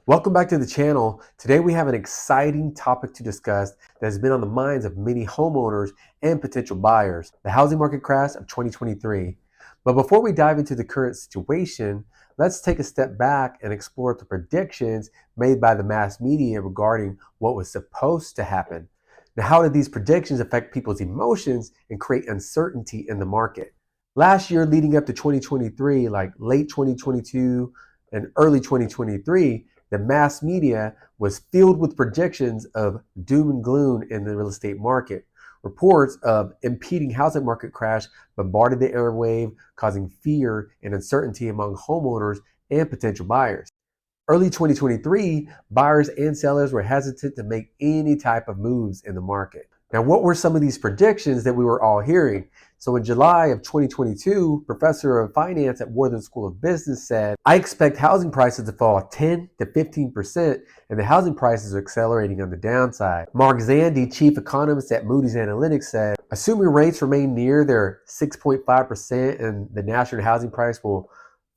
Welcome back to the channel. Today we have an exciting topic to discuss that has been on the minds of many homeowners and potential buyers, the housing market crash of 2023. But before we dive into the current situation, let's take a step back and explore the predictions made by the mass media regarding what was supposed to happen. Now, how did these predictions affect people's emotions and create uncertainty in the market? Last year leading up to 2023, like late 2022 and early 2023, the mass media was filled with projections of doom and gloom in the real estate market. Reports of impending housing market crash bombarded the airwave, causing fear and uncertainty among homeowners and potential buyers. Early 2023, buyers and sellers were hesitant to make any type of moves in the market. Now, what were some of these predictions that we were all hearing? So in July of 2022, professor of finance at Wharton School of Business said, I expect housing prices to fall 10 to 15%, and the housing prices are accelerating on the downside. Mark Zandi, chief economist at Moody's Analytics, said, assuming rates remain near their 6.5% and the national housing price will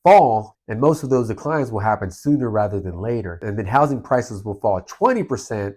fall, and most of those declines will happen sooner rather than later. And then housing prices will fall 20%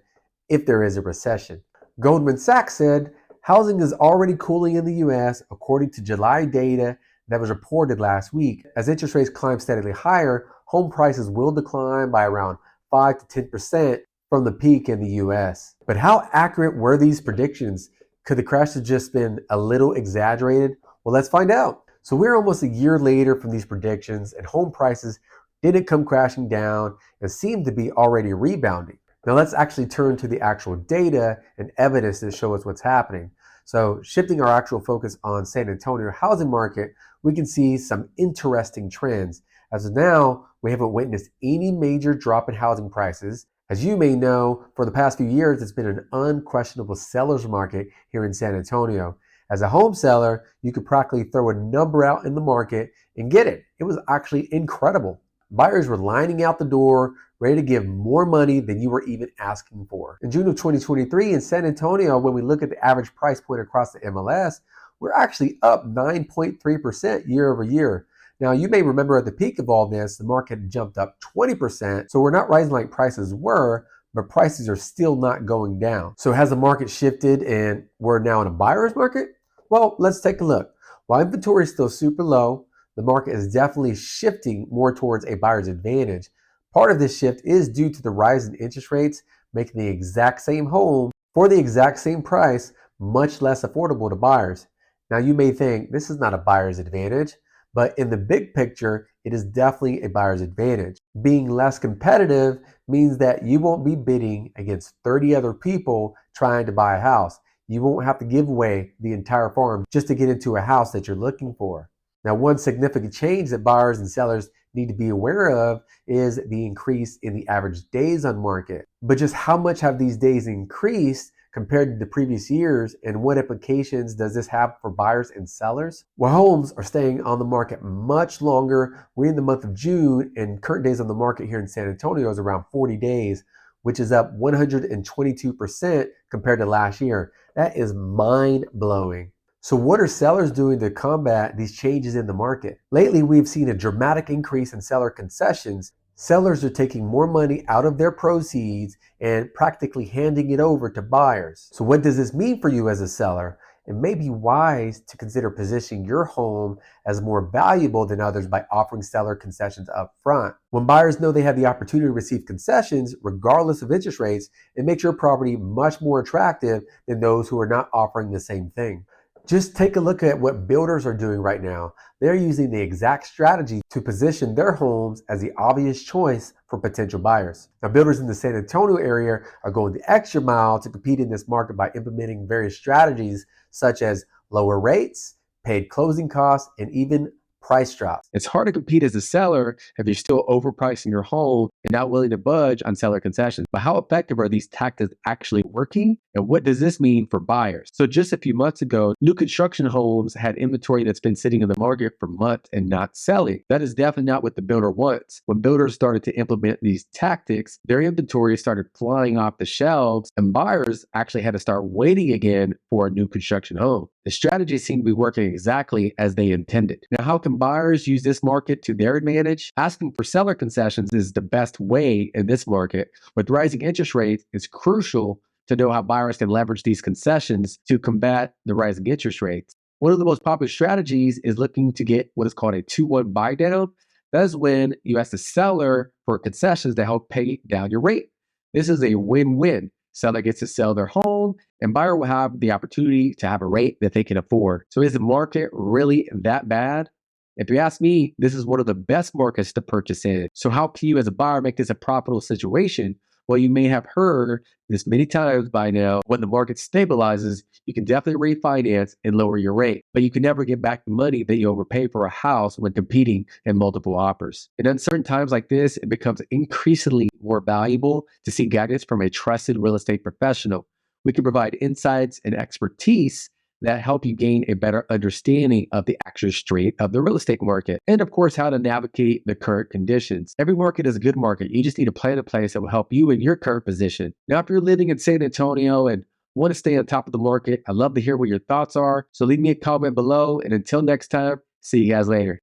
if there is a recession. Goldman Sachs said housing is already cooling in the US according to July data that was reported last week. As interest rates climb steadily higher, home prices will decline by around 5 to 10% from the peak in the US. But how accurate were these predictions? Could the crash have just been a little exaggerated? Well, let's find out. So we're almost a year later from these predictions, and home prices didn't come crashing down and seem to be already rebounding. Now let's actually turn to the actual data and evidence that show us what's happening. So shifting our actual focus on San Antonio housing market, we can see some interesting trends. As of now, we haven't witnessed any major drop in housing prices. As you may know, for the past few years, it's been an unquestionable seller's market here in San Antonio. As a home seller, you could practically throw a number out in the market and get it. It was actually incredible. Buyers were lining out the door, ready to give more money than you were even asking for. In June of 2023 in San Antonio, when we look at the average price point across the MLS, we're actually up 9.3% year over year. Now, you may remember at the peak of all this, the market had jumped up 20%. So we're not rising like prices were, but prices are still not going down. So has the market shifted and we're now in a buyer's market? Well, let's take a look. While inventory is still super low, the market is definitely shifting more towards a buyer's advantage. Part of this shift is due to the rise in interest rates, making the exact same home for the exact same price much less affordable to buyers. Now, you may think this is not a buyer's advantage, but in the big picture, it is definitely a buyer's advantage. Being less competitive means that you won't be bidding against 30 other people trying to buy a house. You won't have to give away the entire farm just to get into a house that you're looking for. Now, one significant change that buyers and sellers need to be aware of is the increase in the average days on market. But just how much have these days increased compared to the previous years, and what implications does this have for buyers and sellers? Well, homes are staying on the market much longer. We're in the month of June, and current days on the market here in San Antonio is around 40 days, which is up 122% compared to last year. That is mind-blowing. So what are sellers doing to combat these changes in the market? Lately, we've seen a dramatic increase in seller concessions. Sellers are taking more money out of their proceeds and practically handing it over to buyers. So what does this mean for you as a seller? It may be wise to consider positioning your home as more valuable than others by offering seller concessions up front. When buyers know they have the opportunity to receive concessions, regardless of interest rates, it makes your property much more attractive than those who are not offering the same thing. Just take a look at what builders are doing right now. They're using the exact strategy to position their homes as the obvious choice for potential buyers. Now, builders in the San Antonio area are going the extra mile to compete in this market by implementing various strategies such as lower rates, paid closing costs, and even price drops. It's hard to compete as a seller if you're still overpricing your home and not willing to budge on seller concessions. But how effective are these tactics actually working? And what does this mean for buyers? So just a few months ago, new construction homes had inventory that's been sitting in the market for months and not selling. That is definitely not what the builder wants. When builders started to implement these tactics, their inventory started flying off the shelves, and buyers actually had to start waiting again for a new construction home. The strategy seemed to be working exactly as they intended. Now, how can buyers use this market to their advantage? Asking for seller concessions is the best way in this market. With rising interest rates, it's crucial to know how buyers can leverage these concessions to combat the rising interest rates. One of the most popular strategies is looking to get what is called a 2-1 buy down. That's when you ask the seller for concessions to help pay down your rate. This is a win-win. Seller gets to sell their home, and buyer will have the opportunity to have a rate that they can afford. So is the market really that bad? If you ask me, this is one of the best markets to purchase in. So how can you as a buyer make this a profitable situation? Well, you may have heard this many times by now. When the market stabilizes, you can definitely refinance and lower your rate, but you can never get back the money that you overpay for a house when competing in multiple offers. In uncertain times like this, it becomes increasingly more valuable to seek guidance from a trusted real estate professional. We can provide insights and expertise that help you gain a better understanding of the actual state of the real estate market, and of course, how to navigate the current conditions. Every market is a good market. You just need a plan in place that will help you in your current position. Now, if you're living in San Antonio and want to stay on top of the market, I'd love to hear what your thoughts are. So leave me a comment below, and until next time, see you guys later.